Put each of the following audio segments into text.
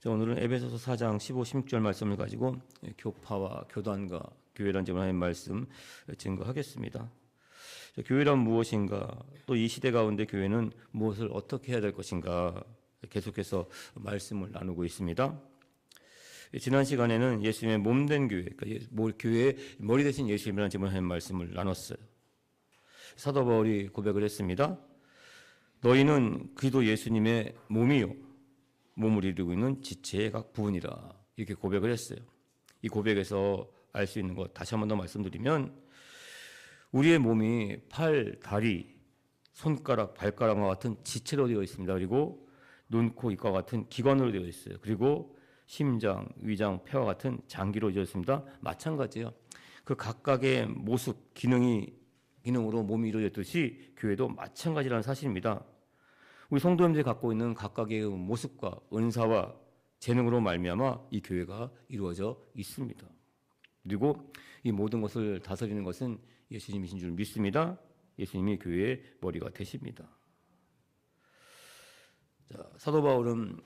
자, 오늘은 에베소서 4장 15, 16절 말씀을 가지고 교파와 교단과 교회란 점을 하는 말씀 증거하겠습니다. 자, 교회란 무엇인가, 또 이 시대 가운데 교회는 무엇을 어떻게 해야 될 것인가 계속해서 말씀을 나누고 있습니다. 지난 시간에는 예수님의 몸된 교회, 그러니까 교회의 머리 대신 예수님이라는 점을 하는 말씀을 나눴어요. 사도 바울이 고백을 했습니다. 너희는 그리스도 예수님의 몸이요 몸을 이루고 있는 지체의 각 부분이라, 이렇게 고백을 했어요. 이 고백에서 알 수 있는 것 다시 한 번 더 말씀드리면, 우리의 몸이 팔, 다리, 손가락, 발가락과 같은 지체로 되어 있습니다. 그리고 눈, 코, 입과 같은 기관으로 되어 있어요. 그리고 심장, 위장, 폐와 같은 장기로 되어 있습니다. 마찬가지예요. 그 각각의 모습, 기능으로 몸이 이루어졌듯이 교회도 마찬가지라는 사실입니다. 우리 성도님들이 갖고 있는 각각의 모습과 은사와 재능으로 말미암아 이 교회가 이루어져 있습니다. 그리고 이 모든 것을 다스리는 것은 예수님이신 줄 믿습니다. 예수님이 교회의 머리가 되십니다. 자, 사도 바울은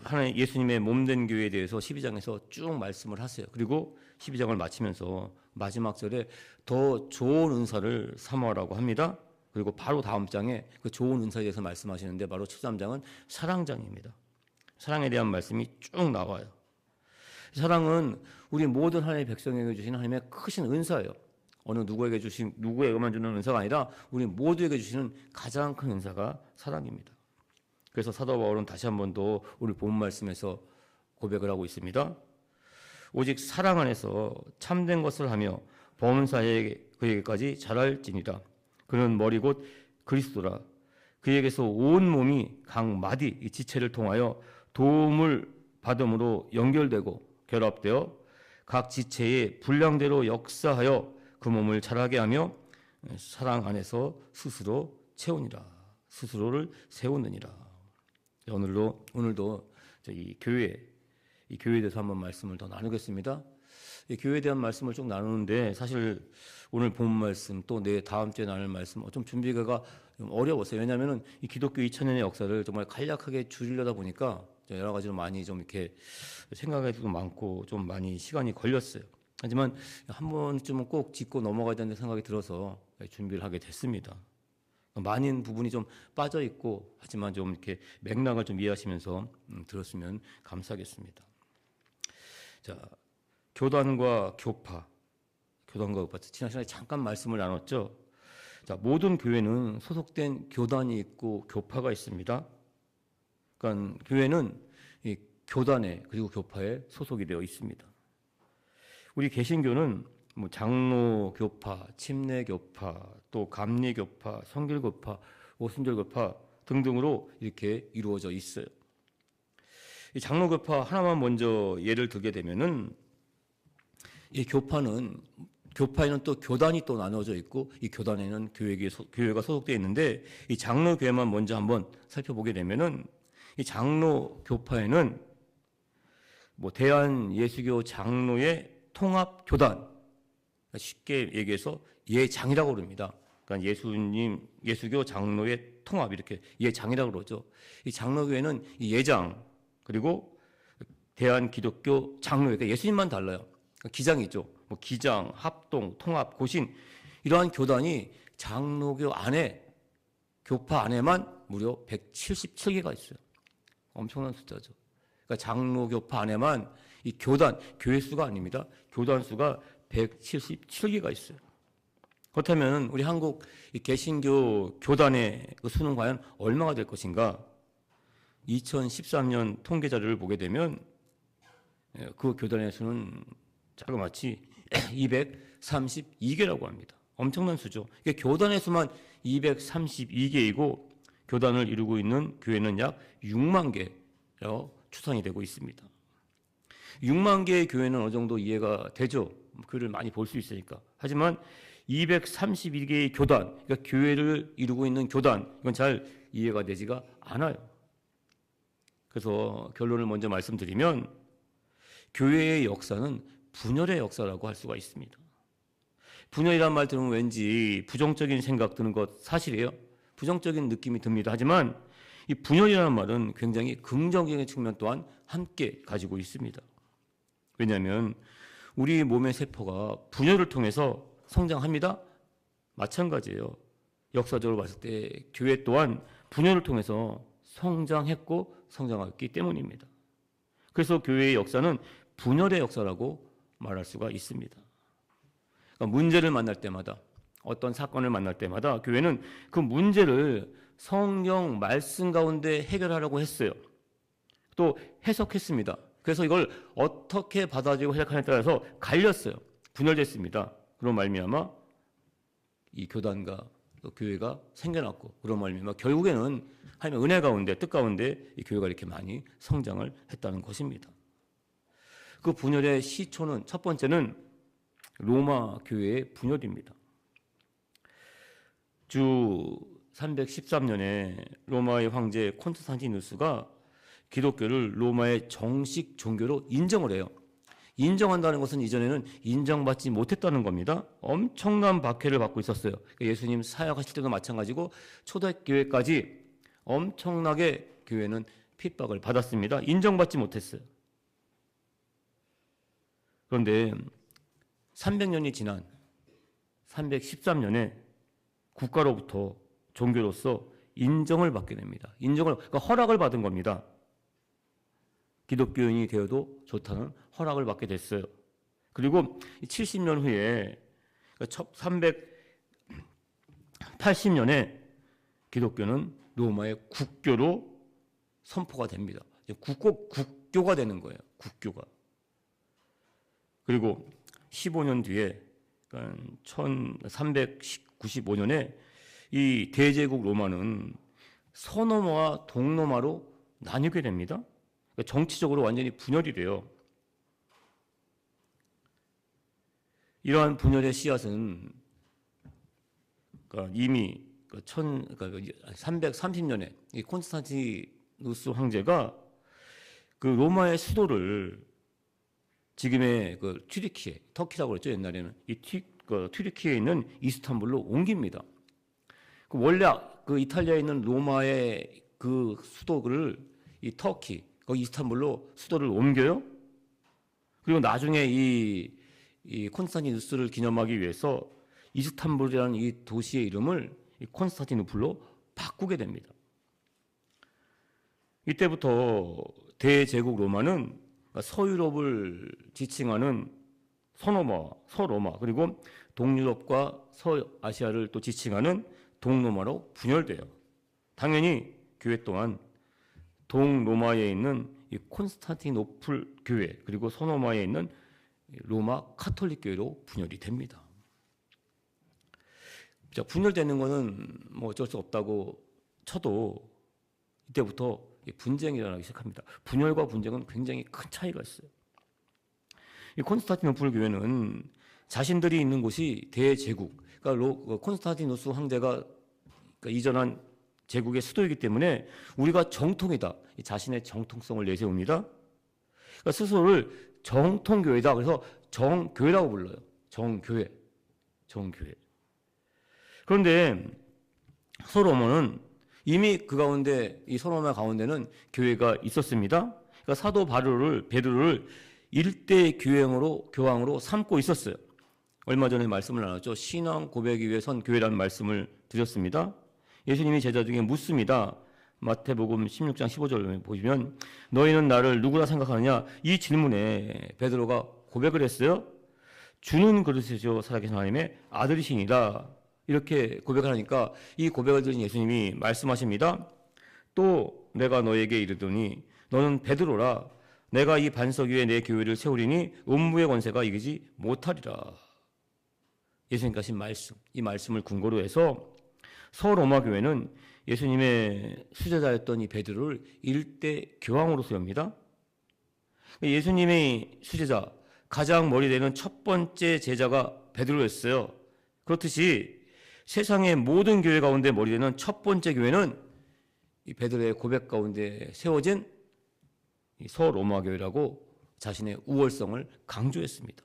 하나님 예수님의 몸된 교회에 대해서 12장에서 쭉 말씀을 하세요. 그리고 12장을 마치면서 마지막 절에 더 좋은 은사를 사모하라고 합니다. 그리고 바로 다음 장에 그 좋은 은사에 대해서 말씀하시는데, 바로 13장은 사랑장입니다. 사랑에 대한 말씀이 쭉 나와요. 사랑은 우리 모든 하나님의 백성에게 주신 하나님의 크신 은사예요. 어느 누구에게만 주는 은사가 아니라 우리 모두에게 주시는 가장 큰 은사가 사랑입니다. 그래서 사도 바울은 다시 한 번 더 우리 본 말씀에서 고백을 하고 있습니다. 오직 사랑 안에서 참된 것을 하며 범사에 그에게까지 자랄지니라. 그는 머리 곧 그리스도라. 그에게서 온 몸이 각 마디 이 지체를 통하여 도움을 받음으로 연결되고 결합되어 각 지체의 분량대로 역사하여 그 몸을 자라게 하며 사랑 안에서 스스로 채우니라. 스스로를 세우느니라. 오늘도 이 교회에 대해서 한번 말씀을 더 나누겠습니다. 이 교회에 대한 말씀을 쭉 나누는데, 사실 오늘 본 말씀 또 내 다음 주에 나눌 말씀 좀 준비가 좀 어려웠어요. 왜냐하면 이 기독교 2000년의 역사를 정말 간략하게 줄이려다 보니까 여러 가지로 많이 좀 이렇게 생각해도 많고 좀 많이 시간이 걸렸어요. 하지만 한 번쯤은 꼭 짚고 넘어가야 된다는 생각이 들어서 준비를 하게 됐습니다. 많은 부분이 좀 빠져 있고, 하지만 좀 이렇게 맥락을 좀 이해하시면서 들었으면 감사하겠습니다. 자, 교단과 교파. 지난 시간에 잠깐 말씀을 나눴죠. 자, 모든 교회는 소속된 교단이 있고 교파가 있습니다. 그러니까 교회는 이 교단에 그리고 교파에 소속이 되어 있습니다. 우리 개신교는 장로 교파, 침례 교파, 또 감리 교파, 성결 교파, 오순절 교파 등등으로 이렇게 이루어져 있어요. 이 장로 교파 하나만 먼저 예를 들게 되면은, 이 교파에는 또 교단이 또 나눠져 있고, 이 교단에는 교회가 소속되어 있는데, 이 장로 교회만 먼저 한번 살펴보게 되면은, 이 장로 교파에는 대한 예수교 장로의 통합 교단, 쉽게 얘기해서 예장이라고 그럽니다. 그러니까 예수교 장로의 통합, 이렇게 예장이라고 그러죠. 이 장로교회는 이 예장, 그리고 대한 기독교 장로회, 그러니까 예수님만 달라요. 기장이 있죠. 기장, 합동, 통합, 고신, 이러한 교단이 장로교 안에, 교파 안에만 무려 177개가 있어요. 엄청난 숫자죠. 그러니까 장로교파 안에만 이 교단, 교회 수가 아닙니다. 교단 수가 177개가 있어요. 그렇다면 우리 한국 개신교 교단의 그 수는 과연 얼마가 될 것인가? 2013년 통계 자료를 보게 되면 그 교단의 수는 자그마치 232개라고 합니다. 엄청난 수죠. 이게 교단의 수만 232개이고 교단을 이루고 있는 교회는 약 6만 개로 추산이 되고 있습니다. 6만 개의 교회는 어느 정도 이해가 되죠. 글을 많이 볼 수 있으니까. 하지만 232개의 교단, 그러니까 교회를 이루고 있는 교단, 이건 잘 이해가 되지가 않아요. 그래서 결론을 먼저 말씀드리면, 교회의 역사는 분열의 역사라고 할 수가 있습니다. 분열이란 말 들으면 왠지 부정적인 생각 드는 것 사실이에요. 부정적인 느낌이 듭니다. 하지만 이 분열이라는 말은 굉장히 긍정적인 측면 또한 함께 가지고 있습니다. 왜냐하면 우리 몸의 세포가 분열을 통해서 성장합니다. 마찬가지예요. 역사적으로 봤을 때 교회 또한 분열을 통해서 성장했고 성장했기 때문입니다. 그래서 교회의 역사는 분열의 역사라고 말할 수가 있습니다. 그러니까 문제를 만날 때마다, 어떤 사건을 만날 때마다 교회는 그 문제를 성경 말씀 가운데 해결하려고 했어요. 또 해석했습니다. 그래서 이걸 어떻게 받아들이고 해석하느냐에 따라서 갈렸어요. 분열됐습니다. 그런 말미암아 이 교단과 교회가 생겨났고, 그런 말미암아 결국에는 하나님의 은혜 가운데, 뜻 가운데 이 교회가 이렇게 많이 성장을 했다는 것입니다. 그 분열의 시초는, 첫 번째는 로마 교회의 분열입니다. 주 313년에 로마의 황제 콘스탄티누스가 기독교를 로마의 정식 종교로 인정을 해요. 인정한다는 것은 이전에는 인정받지 못했다는 겁니다. 엄청난 박해를 받고 있었어요. 예수님 사역하실 때도 마찬가지고 초대교회까지 엄청나게 교회는 핍박을 받았습니다. 인정받지 못했어요. 그런데 300년이 지난 313년에 국가로부터 종교로서 인정을 받게 됩니다. 그러니까 허락을 받은 겁니다. 기독교인이 되어도 좋다는 허락을 받게 됐어요. 그리고 70년 후에 380년에 기독교는 로마의 국교로 선포가 됩니다. 국교가 되는 거예요. 국교가. 그리고 15년 뒤에 1395년에 이 대제국 로마는 서로마와 동로마로 나뉘게 됩니다. 정치적으로 완전히 분열이 돼요. 이러한 분열의 씨앗은 이미 330년에 이 콘스탄티누스 황제가 그 로마의 수도를 지금의 그 튀르키예, 터키라고 그랬죠, 옛날에는. 이 튀르키예에 있는 이스탄불로 옮깁니다. 원래 그 이탈리아에 있는 로마의 그 수도를 이 터키, 거기 이스탄불로 수도를 옮겨요. 그리고 나중에 이 콘스탄티누스를 기념하기 위해서 이스탄불이라는 이 도시의 이름을 이 콘스탄티누플로 바꾸게 됩니다. 이때부터 대제국 로마는 서유럽을 지칭하는 서로마, 그리고 동유럽과 서아시아를 또 지칭하는 동로마로 분열돼요. 당연히 교회 또한 동로마에 있는 이 콘스탄티노플 교회, 그리고 서로마에 있는 로마 카톨릭 교회로 분열이 됩니다. 자, 분열되는 것은 뭐 어쩔 수 없다고 쳐도 이때부터 분쟁이 일어나기 시작합니다. 분열과 분쟁은 굉장히 큰 차이가 있어요. 이 콘스탄티노플 교회는 자신들이 있는 곳이 대제국, 그러니까 콘스탄티누스 황제가 이전한 제국의 수도이기 때문에 우리가 정통이다, 자신의 정통성을 내세웁니다. 그러니까 스스로를 정통교회다, 그래서 정교회라고 불러요. 정교회. 그런데 서로마는 이미 그 가운데, 이 서로마 가운데는 교회가 있었습니다. 그러니까 사도 베드로를 일대 교황으로 삼고 있었어요. 얼마 전에 말씀을 나눴죠. 신앙 고백이 위해 선 교회라는 말씀을 드렸습니다. 예수님이 제자 중에 묻습니다. 마태복음 16장 15절 보시면 너희는 나를 누구라 생각하느냐? 이 질문에 베드로가 고백을 했어요. 주는 그리스도시요 살아계신 하나님의 아들이시니라. 이렇게 고백을 하니까 이 고백을 들은 예수님이 말씀하십니다. 또 내가 너에게 이르더니 너는 베드로라. 내가 이 반석 위에 내 교회를 세우리니 음부의 권세가 이기지 못하리라. 예수님께서 하신 말씀, 이 말씀을 근거로 해서 서로마 교회는 예수님의 수제자였던 이 베드로를 일대 교황으로 세웁니다. 예수님의 수제자, 가장 머리 되는 첫 번째 제자가 베드로였어요. 그렇듯이 세상의 모든 교회 가운데 머리 되는 첫 번째 교회는 이 베드로의 고백 가운데 세워진 이 서로마 교회라고 자신의 우월성을 강조했습니다.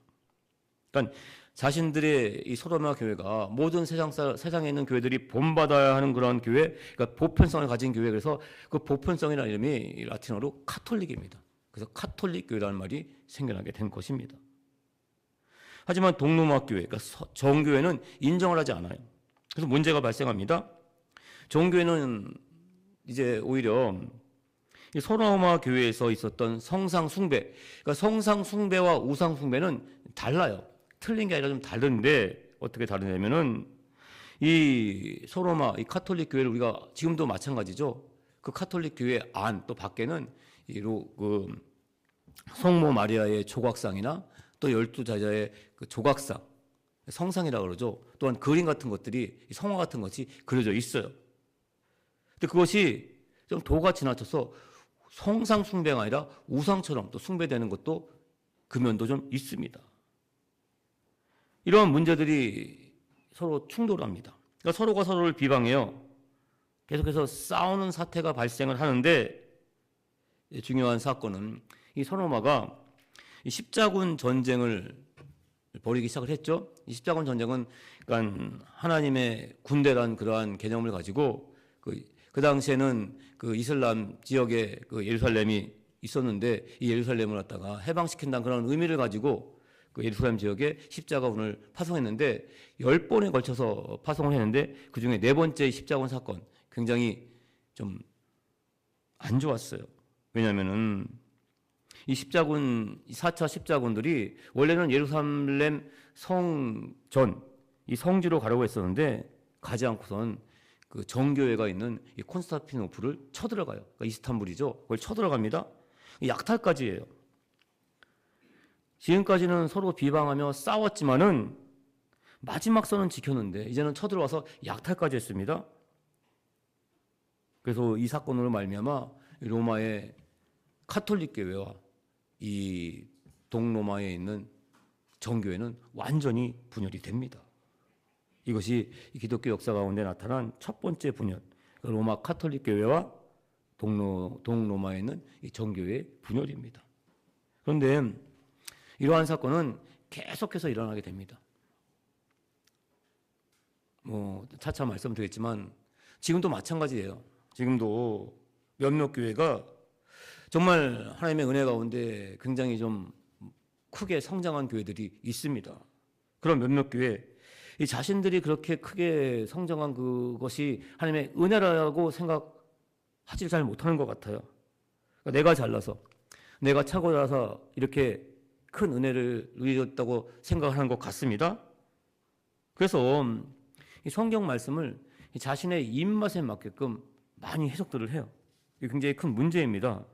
그러니까 자신들의 이 소로마 교회가 모든 세상에 있는 교회들이 본받아야 하는 그런 교회, 그러니까 보편성을 가진 교회, 그래서 그 보편성이라는 이름이 라틴어로 카톨릭입니다. 그래서 카톨릭 교회라는 말이 생겨나게 된 것입니다. 하지만 동로마 교회, 그러니까 정교회는 인정을 하지 않아요. 그래서 문제가 발생합니다. 정교회는 이제 오히려 이 소로마 교회에서 있었던 성상 숭배, 그러니까 성상 숭배와 우상 숭배는 달라요. 틀린 게 아니라 좀 다른데 어떻게 다르냐면은 이 소로마, 이 카톨릭 교회를 우리가 지금도 마찬가지죠. 그 카톨릭 교회 안 또 밖에는 그 성모 마리아의 조각상이나 또 12자자의 그 조각상, 성상이라고 그러죠. 또한 그림 같은 것들이, 성화 같은 것이 그려져 있어요. 근데 그것이 좀 도가 지나쳐서 성상 숭배가 아니라 우상처럼 또 숭배되는 것도 그 면도 좀 있습니다. 이러한 문제들이 서로 충돌합니다. 그러니까 서로가 서로를 비방해요. 계속해서 싸우는 사태가 발생을 하는데 중요한 사건은 이 소로마가 이 십자군 전쟁을 벌이기 시작을 했죠. 이 십자군 전쟁은 그러니까 하나님의 군대란 그러한 개념을 가지고 그 당시에는 그 이슬람 지역에 그 예루살렘이 있었는데 이 예루살렘을 갖다가 해방시킨다는 그런 의미를 가지고 그 예루살렘 지역에 십자가군을 파송했는데 10번에 걸쳐서 파송을 했는데 그중에 4번째 십자군 사건 굉장히 좀 안 좋았어요. 왜냐하면은 이 십자군, 4차 십자군들이 원래는 예루살렘 성전, 이 성지로 가려고 했었는데 가지 않고선 그 정교회가 있는 이 콘스탄티노플을 쳐들어가요. 그러니까 이스탄불이죠. 그걸 쳐들어갑니다. 약탈까지 해요. 지금까지는 서로 비방하며 싸웠지만은 마지막 선은 지켰는데 이제는 쳐들어와서 약탈까지 했습니다. 그래서 이 사건으로 말미암아 로마의 카톨릭 교회와 이 동로마에 있는 정교회는 완전히 분열이 됩니다. 이것이 기독교 역사 가운데 나타난 첫 번째 분열, 로마 카톨릭 교회와 동로마에 있는 이 정교회의 분열입니다. 그런데 이러한 사건은 계속해서 일어나게 됩니다. 차차 말씀드리겠지만 지금도 마찬가지예요. 지금도 몇몇 교회가 정말 하나님의 은혜 가운데 굉장히 좀 크게 성장한 교회들이 있습니다. 그런 몇몇 교회, 이 자신들이 그렇게 크게 성장한 그것이 하나님의 은혜라고 생각하지 잘 못하는 것 같아요. 그러니까 내가 잘나서, 내가 착오라서 이렇게 큰 은혜를 누렸다고 생각하는 것 같습니다. 그래서 이 성경 말씀을 자신의 입맛에 맞게끔 많이 해석들을 해요. 이게 굉장히 큰 문제입니다.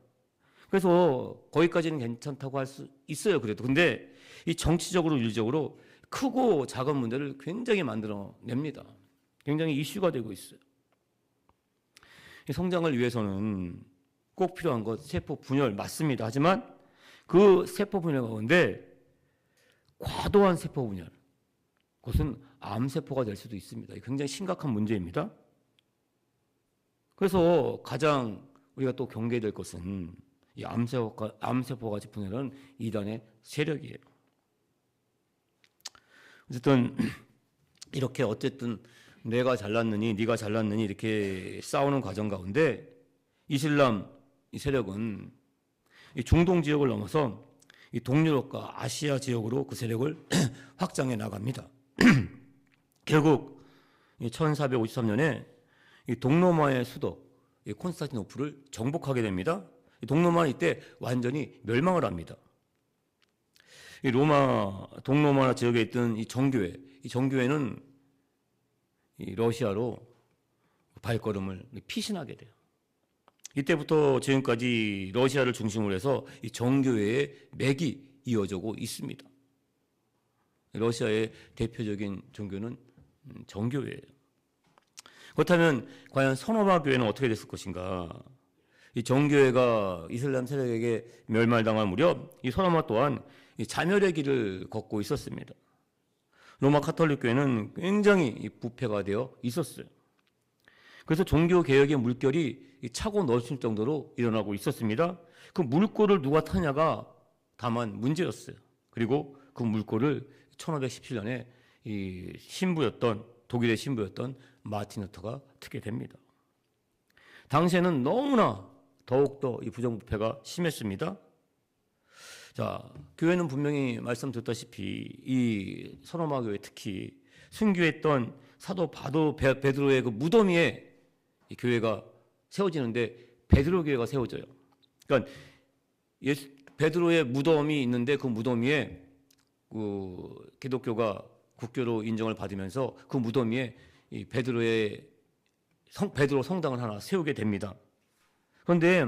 그래서 거기까지는 괜찮다고 할 수 있어요. 그래도 근데 이 정치적으로 윤리적으로 크고 작은 문제를 굉장히 만들어냅니다. 굉장히 이슈가 되고 있어요. 이 성장을 위해서는 꼭 필요한 것 세포 분열 맞습니다. 하지만 그 세포 분열 가운데 과도한 세포 분열, 그것은 암세포가 될 수도 있습니다. 굉장히 심각한 문제입니다. 그래서 가장 우리가 또 경계해야 될 것은 이 암세포같이 분열하는 이단의 세력이에요. 어쨌든 이렇게 어쨌든 내가 잘났느니 네가 잘났느니 이렇게 싸우는 과정 가운데 이슬람 이 세력은 이 중동 지역을 넘어서 이 동유럽과 아시아 지역으로 그 세력을 확장해 나갑니다. 결국 1453년에 이 동로마의 수도 이 콘스탄티노플을 정복하게 됩니다. 이 동로마는 이때 완전히 멸망을 합니다. 이 동로마 지역에 있던 이 정교회는 이 러시아로 발걸음을 피신하게 돼요. 이때부터 지금까지 러시아를 중심으로 해서 이 정교회의 맥이 이어지고 있습니다. 러시아의 대표적인 종교는 정교회예요. 그렇다면 과연 소로마 교회는 어떻게 됐을 것인가? 이 정교회가 이슬람 세력에게 멸망당할 무렵 이 소로마 또한 이 자멸의 길을 걷고 있었습니다. 로마 카톨릭 교회는 굉장히 부패가 되어 있었어요. 그래서 종교 개혁의 물결이 차고 넘칠 정도로 일어나고 있었습니다. 그 물꼬를 누가 타냐가 다만 문제였어요. 그리고 그 물꼬를 1517년에 이 독일의 신부였던 마틴 루터가 듣게 됩니다. 당시에는 너무나 더욱더 이 부정부패가 심했습니다. 자, 교회는 분명히 말씀드렸다시피 이 서로마 교회 특히 순교했던 사도 베드로의 그 무덤 위에 이 교회가 세워지는데 베드로 교회가 세워져요. 그러니까 베드로의 무덤이 있는데 그 무덤 위에 그 기독교가 국교로 인정을 받으면서 그 무덤 위에 이 베드로 성당을 하나 세우게 됩니다. 그런데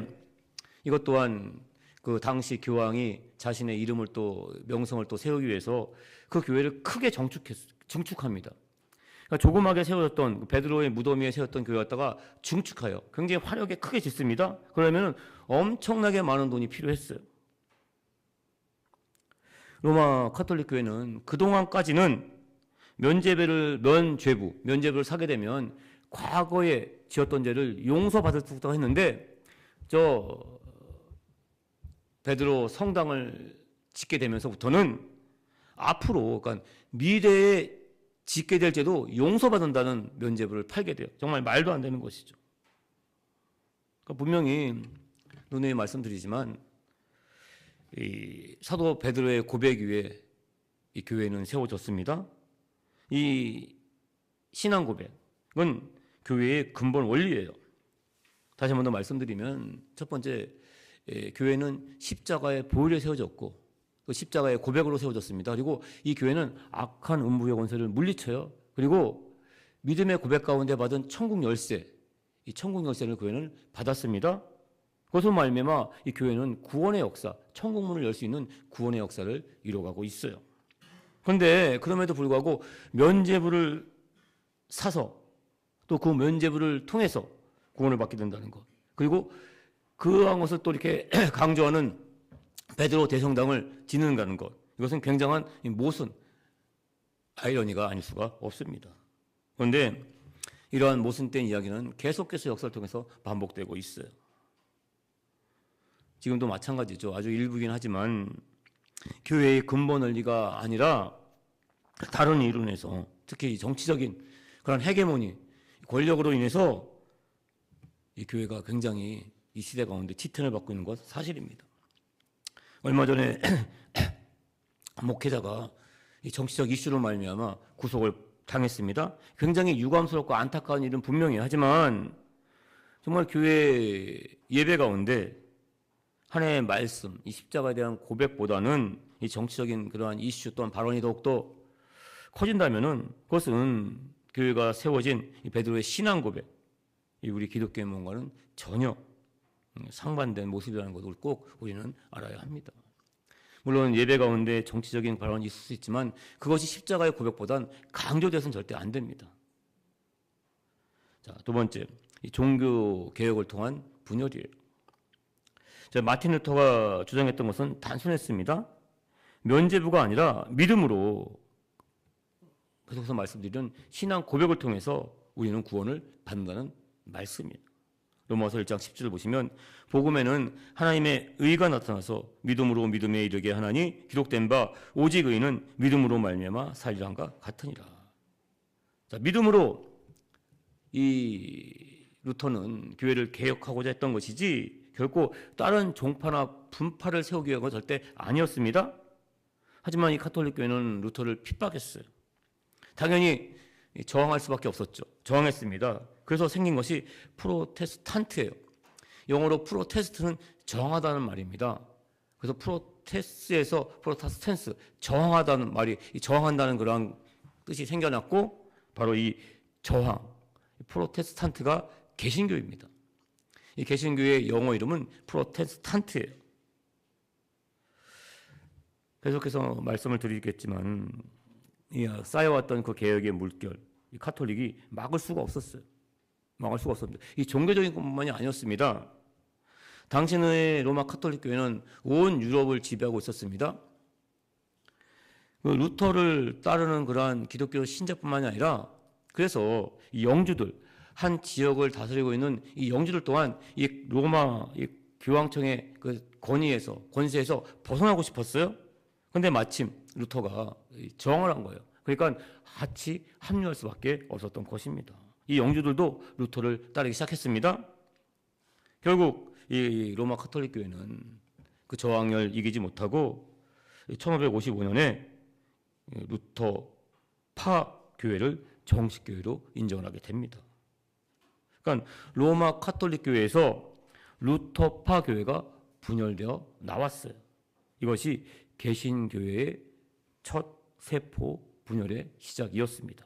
이것 또한 그 당시 교황이 자신의 이름을 또 명성을 또 세우기 위해서 그 교회를 크게 증축합니다. 그러니까 조그맣게 세워졌던 베드로의 무덤 위에 세웠던 교회였다가 증축하여 굉장히 화려하게 크게 짓습니다. 그러면 엄청나게 많은 돈이 필요했어요. 로마 카톨릭 교회는 그동안까지는 면죄부를 사게 되면 과거에 지었던 죄를 용서받을 수 있다고 했는데 베드로 성당을 짓게 되면서부터는 앞으로 그러니까 미래에 짓게 될 죄도 용서받는다는 면죄부를 팔게 돼요. 정말 말도 안 되는 것이죠. 그러니까 분명히 누누이 말씀드리지만 이 사도 베드로의 고백 위에 이 교회는 세워졌습니다. 이 신앙 고백은 교회의 근본 원리예요. 다시 한 번 더 말씀드리면 첫 번째, 교회는 십자가의 보혈에 세워졌고 그 십자가의 고백으로 세워졌습니다. 그리고 이 교회는 악한 음부의 권세를 물리쳐요. 그리고 믿음의 고백 가운데 받은 천국 열쇠, 이 천국 열쇠를 교회는 받았습니다. 그것으로 말미암아 이 교회는 구원의 역사, 천국문을 열 수 있는 구원의 역사를 이뤄가고 있어요. 그런데 그럼에도 불구하고 면죄부를 사서 또 그 면죄부를 통해서 구원을 받게 된다는 것, 그리고 그러한 것을 또 이렇게 강조하는 베드로 대성당을 짓는다는 것, 이것은 굉장한 모순, 아이러니가 아닐 수가 없습니다. 그런데 이러한 모순된 이야기는 계속해서 역사를 통해서 반복되고 있어요. 지금도 마찬가지죠. 아주 일부긴 하지만 교회의 근본 원리가 아니라 다른 이유로 인해서 특히 정치적인 그런 헤게모니, 권력으로 인해서 이 교회가 굉장히 이 시대 가운데 지탄을 받고 있는 것 사실입니다. 얼마 전에 목회자가 이 정치적 이슈로 말미암아 구속을 당했습니다. 굉장히 유감스럽고 안타까운 일은 분명해요. 하지만 정말 교회 예배 가운데 한 해의 말씀, 이 십자가에 대한 고백보다는 이 정치적인 그러한 이슈 또한 발언이 더욱더 커진다면은 그것은 교회가 세워진 이 베드로의 신앙 고백, 이 우리 기독교의 뭔가는 전혀 상반된 모습이라는 것을 꼭 우리는 알아야 합니다. 물론 예배 가운데 정치적인 발언이 있을 수 있지만 그것이 십자가의 고백보단 강조돼서는 절대 안 됩니다. 자, 두 번째, 이 종교 개혁을 통한 분열이에요. 자, 마틴 루터가 주장했던 것은 단순했습니다. 면죄부가 아니라 믿음으로, 계속해서 말씀드린 신앙 고백을 통해서 우리는 구원을 받는다는 말씀이에요. 로마서 1장 10절을 보시면 복음에는 하나님의 의가 나타나서 믿음으로 믿음에 이르게 하나니 기록된 바 오직 의는 믿음으로 말미암아 살리라 함과 같으니라. 자, 믿음으로 이 루터는 교회를 개혁하고자 했던 것이지 결코 다른 종파나 분파를 세우기 위한 건 절대 아니었습니다. 하지만 이 카톨릭 교회는 루터를 핍박했어요. 당연히 저항할 수밖에 없었죠. 저항했습니다. 그래서 생긴 것이 프로테스탄트예요. 영어로 프로테스트는 저항하다는 말입니다. 그래서 프로테스트에서 저항하다는 말이, 저항한다는 그런 뜻이 생겨났고 바로 이 저항, 프로테스탄트가 개신교입니다. 이 개신교의 영어 이름은 프로테스탄트예요. 계속해서 말씀을 드리겠지만 쌓여왔던 그 개혁의 물결, 이 카톨릭이 막을 수가 없었어요. 막을 수가 없었습니다. 이 종교적인 것만이 아니었습니다. 당시의 로마 카톨릭 교회는 온 유럽을 지배하고 있었습니다. 그 루터를 따르는 그러한 기독교 신자뿐만이 아니라 그래서 이 영주들, 한 지역을 다스리고 있는 이 영주들 또한 이 로마 이 교황청의 그 권세에서 벗어나고 싶었어요. 근데 마침 루터가 저항을 한 거예요. 그러니까 같이 합류할 수밖에 없었던 것입니다. 이 영주들도 루터를 따르기 시작했습니다. 결국 이 로마 카톨릭 교회는 그 저항을 이기지 못하고 1555년에 루터파 교회를 정식 교회로 인정을 하게 됩니다. 그러니까 로마 카톨릭 교회에서 루터파 교회가 분열되어 나왔어요. 이것이 개신교회의 첫 세포 분열의 시작이었습니다.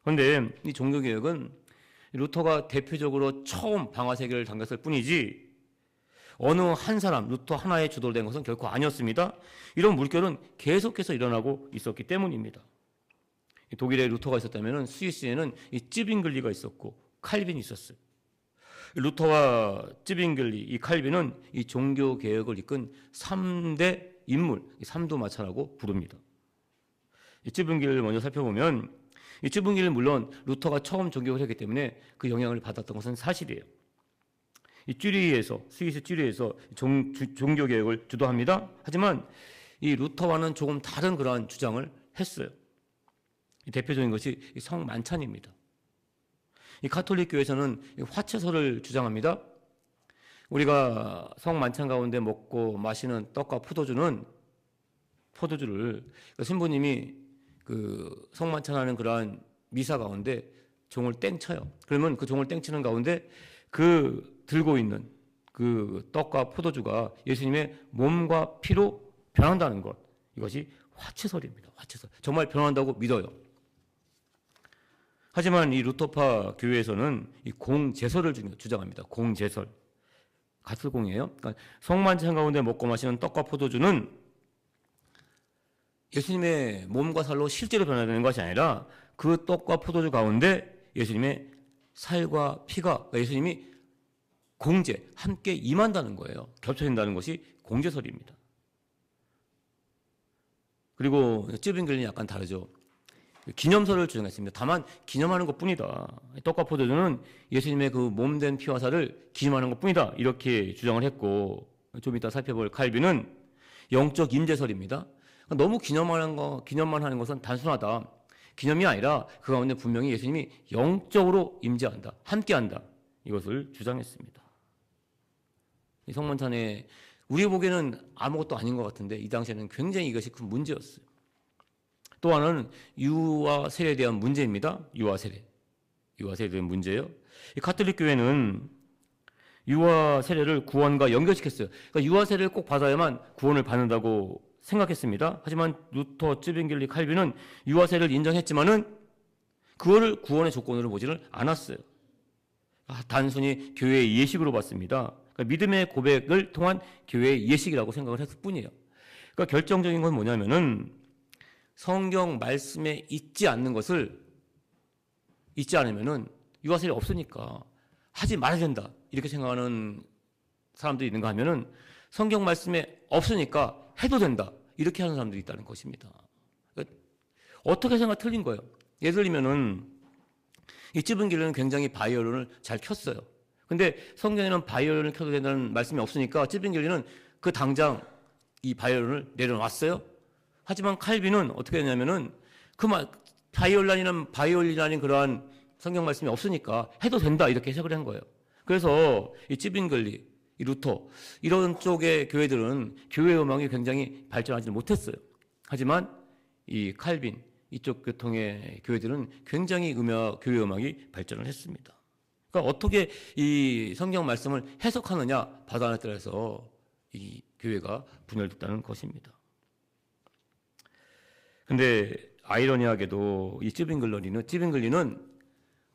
그런데 이 종교개혁은 루터가 대표적으로 처음 방아쇠기를 당겼을 뿐이지 어느 한 사람, 루터 하나의 주도로 된 것은 결코 아니었습니다. 이런 물결은 계속해서 일어나고 있었기 때문입니다. 독일에 루터가 있었다면 스위스에는 이 찌빙글리가 있었고 칼빈이 있었어요. 루터와 찌빙글리, 이 칼빈은 이 종교개혁을 이끈 3대 인물, 삼두마차라고 부릅니다. 이 찌빙글리를 먼저 살펴보면 이 찌빙글리는 물론 루터가 처음 종교를 했기 때문에 그 영향을 받았던 것은 사실이에요. 이 쭈리히에서, 스위스 쭈리히에서 종교개혁을 주도합니다. 하지만 이 루터와는 조금 다른 그러한 주장을 했어요. 이 대표적인 것이 성만찬입니다. 이 가톨릭 교회에서는 화채설을 주장합니다. 우리가 성만찬 가운데 먹고 마시는 떡과 포도주를 신부님이 그 성만찬하는 그러한 미사 가운데 종을 땡쳐요. 그러면 그 종을 땡치는 가운데 그 들고 있는 그 떡과 포도주가 예수님의 몸과 피로 변한다는 것, 이것이 화채설입니다. 화채설. 정말 변한다고 믿어요. 하지만 이 루터파 교회에서는 이 공제설을 주장합니다. 공제설. 가설공이에요. 그러니까 성만찬 가운데 먹고 마시는 떡과 포도주는 예수님의 몸과 살로 실제로 변화되는 것이 아니라 그 떡과 포도주 가운데 예수님의 살과 피가, 그러니까 예수님이 공제, 함께 임한다는 거예요. 겹쳐진다는 것이 공제설입니다. 그리고 찌빙글리는 약간 다르죠. 기념설을 주장했습니다. 다만 기념하는 것뿐이다. 떡과 포도주는 예수님의 그 몸된 피와 살을 기념하는 것뿐이다. 이렇게 주장을 했고, 좀 이따 살펴볼 칼빈은 영적 임재설입니다. 너무 기념만 하는 것은 단순하다. 기념이 아니라 그 가운데 분명히 예수님이 영적으로 임재한다. 함께한다. 이것을 주장했습니다. 이 성만찬에 우리 보기에는 아무것도 아닌 것 같은데 이 당시에는 굉장히 이것이 큰 문제였어요. 또 하나는 유아 세례에 대한 문제입니다. 유아 세례에 대한 문제예요. 이 가톨릭 교회는 유아 세례를 구원과 연결시켰어요. 그러니까 유아 세례를 꼭 받아야만 구원을 받는다고 생각했습니다. 하지만 루터, 찌빙글리, 칼빈은 유아 세례를 인정했지만은 그거를 구원의 조건으로 보지를 않았어요. 단순히 교회의 예식으로 봤습니다. 그러니까 믿음의 고백을 통한 교회의 예식이라고 생각을 했을 뿐이에요. 그러니까 결정적인 건 뭐냐면은 성경 말씀에 있지 않으면은 유아 세례 없으니까 하지 말아야 된다. 이렇게 생각하는 사람들이 있는가 하면은 성경 말씀에 없으니까 해도 된다. 이렇게 하는 사람들이 있다는 것입니다. 그러니까 어떻게 생각 틀린 거예요. 예를 들면은 이 찌빙글리는 굉장히 바이올린을 잘 켰어요. 근데 성경에는 바이올린을 켜도 된다는 말씀이 없으니까 찌빙글리는 그 당장 이 바이올린을 내려놨어요. 하지만 칼빈은 어떻게 했냐면은 바이올린이라는 그러한 성경 말씀이 없으니까 해도 된다 이렇게 해석을 한 거예요. 그래서 이 찌빙글리, 이 루터 이런 쪽의 교회들은 교회 음악이 굉장히 발전하지 못했어요. 하지만 이 칼빈 이쪽 계통의 교회들은 굉장히 교회 음악이 발전을 했습니다. 그러니까 어떻게 이 성경 말씀을 해석하느냐 바다에 따라서 이 교회가 분열됐다는 것입니다. 근데 아이러니하게도 이 찌빙글리는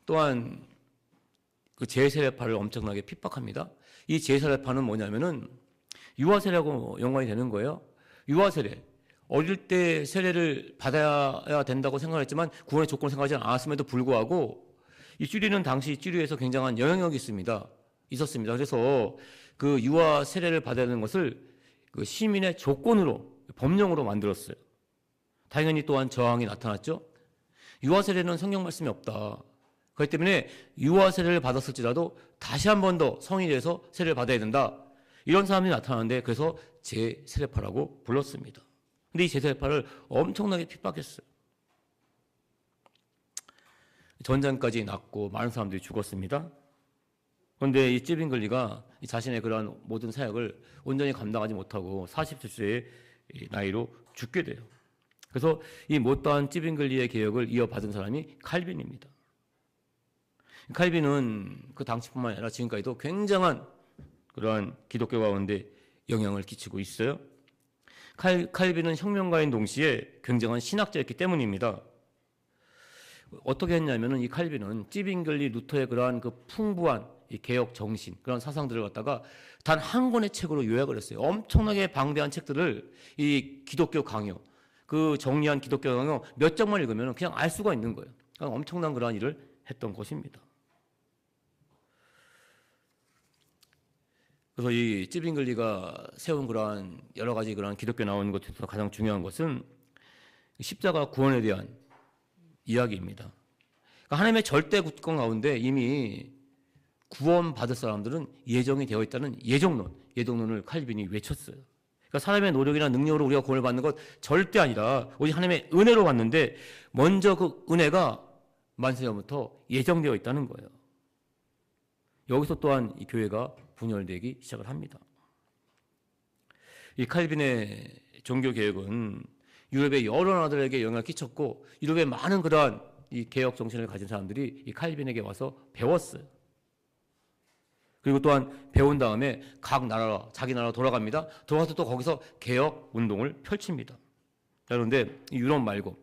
또한 그 제세례파를 엄청나게 핍박합니다. 이 제세례파는 뭐냐면은 유아세례하고 연관이 되는 거예요. 유아세례. 어릴 때 세례를 받아야 된다고 생각했지만 구원의 조건을 생각하지 않았음에도 불구하고 이 쭈리는 당시 쭈리에서 굉장한 영향력이 있었습니다. 그래서 그 유아 세례를 받아야 되는 것을 그 시민의 조건으로 법령으로 만들었어요. 당연히 또한 저항이 나타났죠. 유아 세례는 성경 말씀이 없다. 그렇기 때문에 유아 세례를 받았을지라도 다시 한 번 더 성인이 돼서 세례를 받아야 된다. 이런 사람이 나타나는데 그래서 제 세례파라고 불렀습니다. 근데 이 제세례파를 엄청나게 핍박했어요. 전쟁까지 났고 많은 사람들이 죽었습니다. 그런데 이 찌빙글리가 자신의 그러한 모든 사역을 온전히 감당하지 못하고 47세의 나이로 죽게 돼요. 그래서 이 못다한 찌빙글리의 개혁을 이어받은 사람이 칼빈입니다. 칼빈은 그 당시뿐만 아니라 지금까지도 굉장한 그러한 기독교 가운데 영향을 끼치고 있어요. 칼빈은 혁명가인 동시에 굉장한 신학자였기 때문입니다. 어떻게 했냐면은 이 칼빈은 찌빙글리 루터의 그러한 그 풍부한 이 개혁 정신, 그런 사상들을 갖다가 단 한 권의 책으로 요약을 했어요. 엄청나게 방대한 책들을 이 기독교 강요, 그 정리한 기독교 강요 몇 장만 읽으면 그냥 알 수가 있는 거예요. 그러니까 엄청난 그러한 일을 했던 것입니다. 그래서 이 찌빙글리가 세운 그러한 여러 가지 그러한 기독교 나오는 것 중에서 가장 중요한 것은 십자가 구원에 대한 이야기입니다. 그러니까 하나님의 절대 구권 가운데 이미 구원받을 사람들은 예정이 되어 있다는 예정론을 칼빈이 외쳤어요. 그러니까 사람의 노력이나 능력으로 우리가 구원을 받는 것 절대 아니라 오직 하나님의 은혜로 받는데 먼저 그 은혜가 만세전부터 예정되어 있다는 거예요. 여기서 또한 이 교회가 분열되기 시작을 합니다. 이 칼빈의 종교개혁은 유럽의 여러 나라들에게 영향을 끼쳤고 유럽의 많은 그러한 이 개혁 정신을 가진 사람들이 이 칼빈에게 와서 배웠어요. 그리고 또한 배운 다음에 각 나라, 자기 나라 돌아갑니다. 돌아가서 또 거기서 개혁 운동을 펼칩니다. 그런데 유럽 말고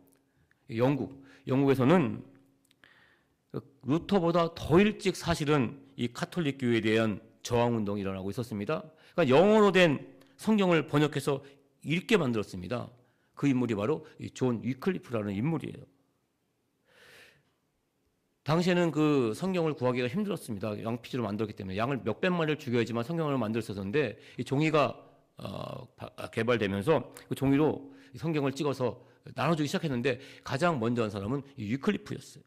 영국에서는 루터보다 더 일찍 사실은 이 카톨릭 교회에 대한 저항 운동이 일어나고 있었습니다. 그러니까 영어로 된 성경을 번역해서 읽게 만들었습니다. 그 인물이 바로 존 위클리프라는 인물이에요. 당시에는 그 성경을 구하기가 힘들었습니다. 양피지로 만들었기 때문에 양을 몇백 마리를 죽여야지만 성경을 만들 수 있었는데 이 종이가 개발되면서 그 종이로 성경을 찍어서 나눠주기 시작했는데 가장 먼저 한 사람은 이 위클리프였어요.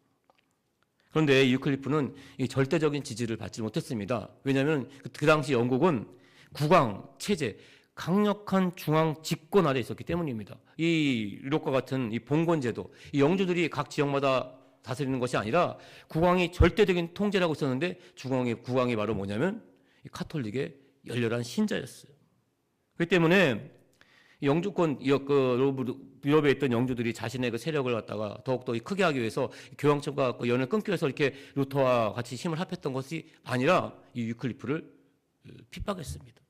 그런데 유클리프는 이 절대적인 지지를 받지 못했습니다. 왜냐하면 그 당시 영국은 국왕 체제, 강력한 중앙 집권 아래 있었기 때문입니다. 이 유럽과 같은 이 봉건제도, 이 영주들이 각 지역마다 다스리는 것이 아니라 국왕이 절대적인 통제를 하고 있었는데 국왕이 바로 뭐냐면 이 카톨릭의 열렬한 신자였어요. 그렇기 때문에 영주권 유럽에 있던 영주들이 자신의 그 세력을 갖다가 더욱더 크게 하기 위해서 교황청과 연을 끊기 위해서 이렇게 루터와 같이 힘을 합했던 것이 아니라 이 위클리프를 핍박했습니다.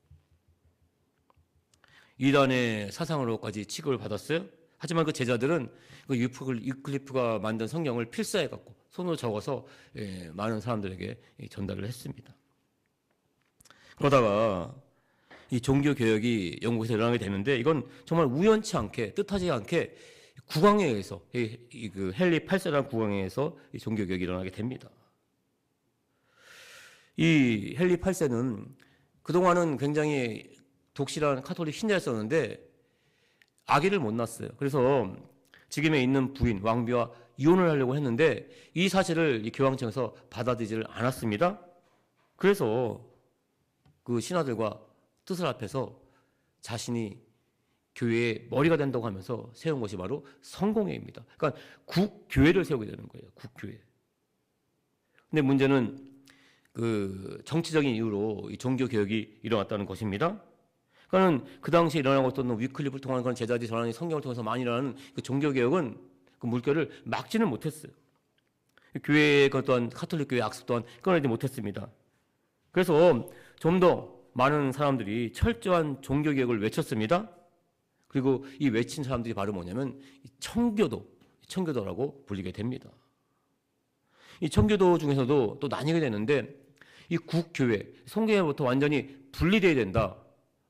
이단의 사상으로까지 취급을 받았어요. 하지만 그 제자들은 그 위클리프가 만든 성경을 필사해 갖고 손으로 적어서 많은 사람들에게 전달을 했습니다. 그러다가 이 종교 개혁이 영국에서 일어나게 되는데 이건 정말 우연치 않게 뜻하지 않게 국왕에 의해서 그 헨리 8세라는 국왕에 의해서 이 종교 개혁이 일어나게 됩니다. 이 헨리 8세는 그동안은 굉장히 독실한 카톨릭 신자였었는데 아기를 못 낳았어요. 그래서 지금에 있는 부인 왕비와 이혼을 하려고 했는데 이 사실을 이 교황청에서 받아들이지를 않았습니다. 그래서 그 신하들과 뜻을 합해서 자신이 교회의 머리가 된다고 하면서 세운 것이 바로 성공회입니다. 그러니까 국교회를 세우게 되는 거예요. 국교회. 근데 문제는 그 정치적인 이유로 이 종교 개혁이 일어났다는 것입니다. 그러니까 그 당시에 일어나고 있던 위클리프를 통한 그런 제자들이 전하는 성경을 통해서 많이 일어나는 그 종교 개혁은 그 물결을 막지는 못했어요. 교회의 어떤 카톨릭 교회의 악습 또한 끊어내지 못했습니다. 그래서 좀 더 많은 사람들이 철저한 종교 개혁을 외쳤습니다. 그리고 이 외친 사람들이 바로 뭐냐면 청교도라고 불리게 됩니다. 이 청교도 중에서도 또 나뉘게 되는데 이 국교회, 성교회부터 완전히 분리되어야 된다.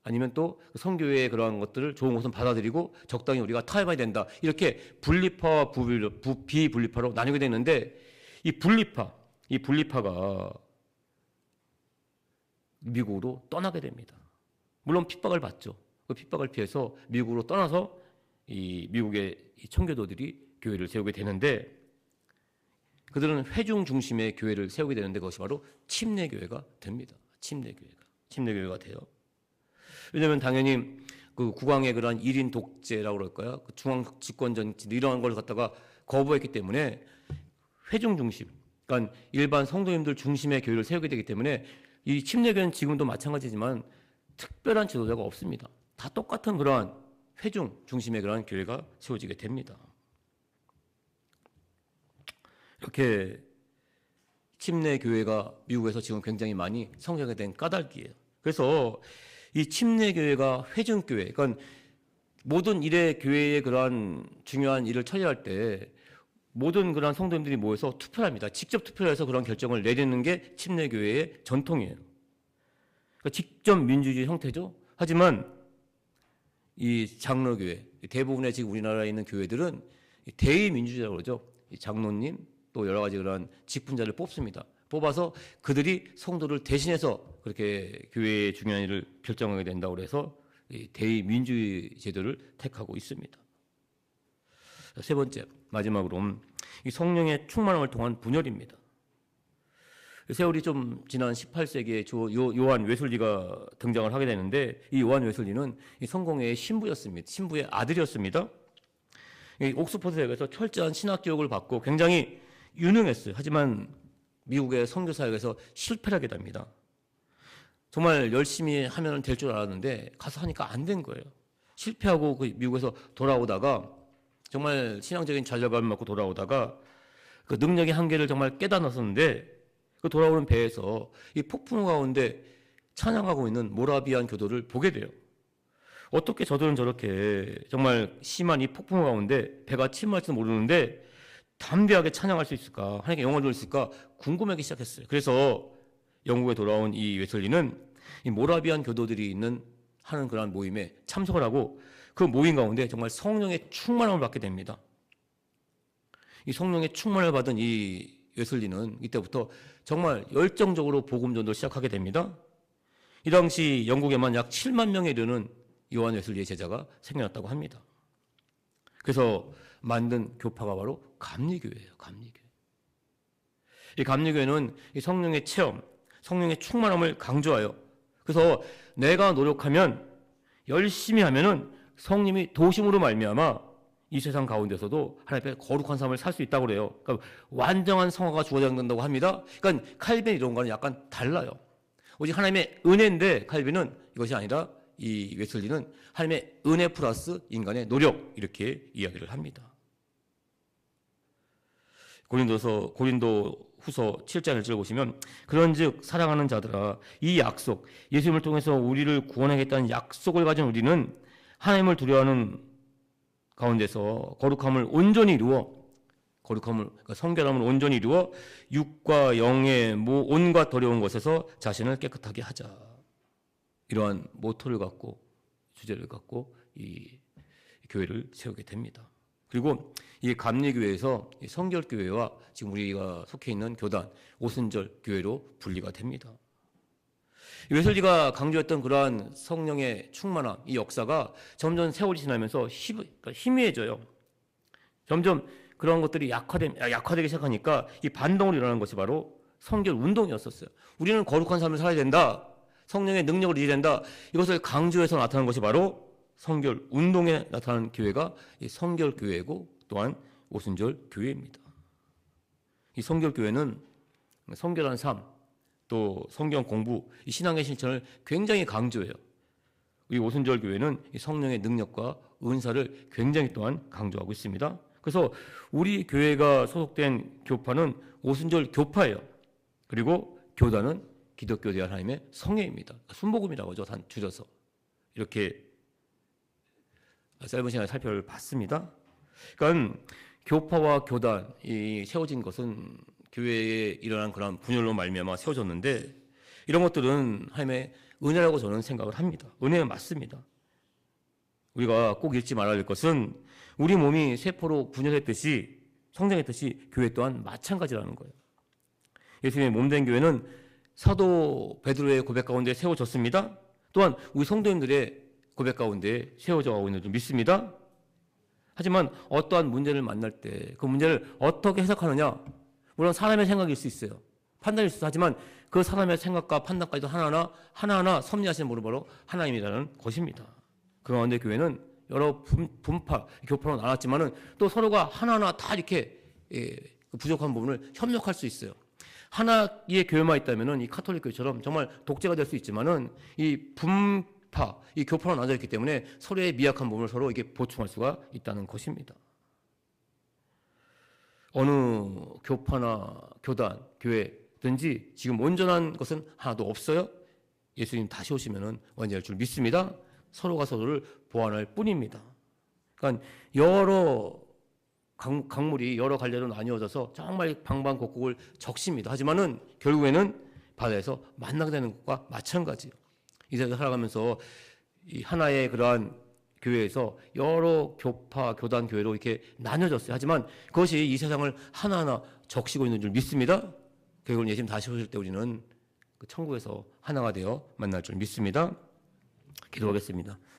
아니면 또 성교회의 그러한 것들을 좋은 것은 받아들이고 적당히 우리가 타협해야 된다. 이렇게 분리파와 비분리파로 나뉘게 되는데 이 분리파가 미국으로 떠나게 됩니다. 물론 핍박을 받죠. 그 핍박을 피해서 미국으로 떠나서 이 미국의 청교도들이 교회를 세우게 되는데 그들은 회중 중심의 교회를 세우게 되는데 그것이 바로 침례교회가 됩니다. 침례교회가 돼요. 왜냐하면 당연히 그 국왕의 그런 1인 독재라고 그럴까요? 그 중앙 집권 정치 이런 걸 갖다가 거부했기 때문에 회중 중심, 그러니까 일반 성도님들 중심의 교회를 세우게 되기 때문에 이 침례교회는 지금도 마찬가지지만 특별한 지도자가 없습니다. 다 똑같은 그러한 회중 중심의 그러한 교회가 세워지게 됩니다. 이렇게 침례교회가 미국에서 지금 굉장히 많이 성장하게 된 까닭이에요. 그래서 이 침례교회가 회중교회, 그러니까 모든 일의 교회의 그러한 중요한 일을 처리할 때 모든 그러한 성도님들이 모여서 투표를 합니다. 직접 투표를 해서 그런 결정을 내리는 게 침례교회의 전통이에요. 그러니까 직접 민주주의 형태죠. 하지만 이 장로교회, 대부분의 지금 우리나라에 있는 교회들은 대의민주주의라고 그러죠. 이 장로님 또 여러 가지 그런 직분자를 뽑습니다. 뽑아서 그들이 성도를 대신해서 그렇게 교회의 중요한 일을 결정하게 된다고 해서 대의민주주의 제도를 택하고 있습니다. 세 번째, 마지막으로 이 성령의 충만함을 통한 분열입니다. 세월이 좀 지난 18세기에 요한 웨슬리가 등장을 하게 되는데 이 요한 웨슬리는 이 성공회의 신부였습니다. 신부의 아들이었습니다. 옥스퍼드 대학에서 철저한 신학 교육을 받고 굉장히 유능했어요. 하지만 미국의 선교 사역에서 실패를 하게 됩니다. 정말 열심히 하면 될 줄 알았는데 가서 하니까 안 된 거예요. 실패하고 그 미국에서 돌아오다가 정말 신앙적인 좌절감을 받고 돌아오다가 그 능력의 한계를 정말 깨닫았었는데 그 돌아오는 배에서 이 폭풍 가운데 찬양하고 있는 모라비안 교도를 보게 돼요. 어떻게 저들은 저렇게 정말 심한 이 폭풍 가운데 배가 침몰할지도 모르는데 담대하게 찬양할 수 있을까? 하나님께 영광을 돌릴 수 있을까? 궁금하기 시작했어요. 그래서 영국에 돌아온 이 웨슬리는 이 모라비안 교도들이 하는 그런 모임에 참석을 하고 그 모임 가운데 정말 성령의 충만함을 받게 됩니다. 이 성령의 충만을 받은 이 웨슬리는 이때부터 정말 열정적으로 복음 전도를 시작하게 됩니다. 이 당시 영국에만 약 7만 명에 이르는 요한 웨슬리의 제자가 생겨났다고 합니다. 그래서 만든 교파가 바로 감리교회예요. 감리교회. 이 감리교회는 이 성령의 체험, 성령의 충만함을 강조하여 그래서 내가 노력하면 열심히 하면은 성령이 도심으로 말미암아 이 세상 가운데서도 하나님의 거룩한 삶을 살 수 있다고 그래요. 그러니까 완전한 성화가 주어진다고 합니다. 그러니까 칼빈 이런 거는 약간 달라요. 오직 하나님의 은혜인데 칼빈은 이것이 아니라 이 웨슬리는 하나님의 은혜 플러스 인간의 노력 이렇게 이야기를 합니다. 고린도 후서 7장 1절 보시면 그런즉 사랑하는 자들아 이 약속 예수님을 통해서 우리를 구원하겠다는 약속을 가진 우리는 하나님을 두려워하는 가운데서 거룩함을 온전히 이루어 그러니까 성결함을 온전히 이루어 육과 영의 온갖 더러운 것에서 자신을 깨끗하게 하자. 이러한 모토를 갖고 주제를 갖고 이 교회를 세우게 됩니다. 그리고 이 감리교회에서 성결교회와 지금 우리가 속해 있는 교단 오순절 교회로 분리가 됩니다. 웨슬리가 강조했던 그러한 성령의 충만함, 이 역사가 점점 세월이 지나면서 희미해져요. 점점 그런 것들이 약화되기 시작하니까 이 반동으로 일어나는 것이 바로 성결 운동이었었어요. 우리는 거룩한 삶을 살아야 된다. 성령의 능력을 이해야 된다. 이것을 강조해서 나타난 것이 바로 성결 운동에 나타난 교회가 이 성결교회고 또한 오순절 교회입니다. 이 성결교회는 성결한 삶, 또 성경 공부, 이 신앙의 실천을 굉장히 강조해요. 이 오순절 교회는 이 성령의 능력과 은사를 굉장히 또한 강조하고 있습니다. 그래서 우리 교회가 소속된 교파는 오순절 교파예요. 그리고 교단은 기독교 대한 하나님의 성회입니다. 순복음이라고 하죠. 줄여서. 이렇게 짧은 시간에 살펴봤습니다. 그러니까 교파와 교단이 세워진 것은 교회에 일어난 그런 분열로 말미암아 세워졌는데 이런 것들은 하나님의 은혜라고 저는 생각을 합니다. 은혜는 맞습니다. 우리가 꼭 잊지 말아야 할 것은 우리 몸이 세포로 분열했듯이 성장했듯이 교회 또한 마찬가지라는 거예요. 예수님의 몸된 교회는 사도 베드로의 고백 가운데 세워졌습니다. 또한 우리 성도님들의 고백 가운데 세워져 가고 있는 줄 믿습니다. 하지만 어떠한 문제를 만날 때 그 문제를 어떻게 해석하느냐, 물론 사람의 생각일 수 있어요. 판단일 수도 하지만 그 사람의 생각과 판단까지도 하나하나 섭리하시는 분은 바로 하나님이라는 것입니다. 그 가운데 교회는 여러 분파, 교파로 나눴지만은 또 서로가 하나하나 다 이렇게 부족한 부분을 협력할 수 있어요. 하나의 교회만 있다면은 이 카톨릭 교회처럼 정말 독재가 될 수 있지만은 이 분파, 이 교파로 나눠져 있기 때문에 서로의 미약한 부분을 서로 이게 보충할 수가 있다는 것입니다. 어느 교파나 교단, 교회든지 지금 온전한 것은 하나도 없어요. 예수님 다시 오시면은 완전할 줄 믿습니다. 서로가 서로를 보완할 뿐입니다. 그러니까 여러 강물이 여러 갈래로 나뉘어져서 정말 방방곡곡을 적십니다. 하지만은 결국에는 바다에서 만나게 되는 것과 마찬가지예요. 이 세상에 살아가면서 이 하나의 그러한 교회에서 여러 교파, 교단, 교회로 이렇게 나뉘어졌어요. 하지만 그것이 이 세상을 하나하나 적시고 있는 줄 믿습니다. 결국은 예수님 다시 오실 때 우리는 그 천국에서 하나가 되어 만날 줄 믿습니다. 기도하겠습니다.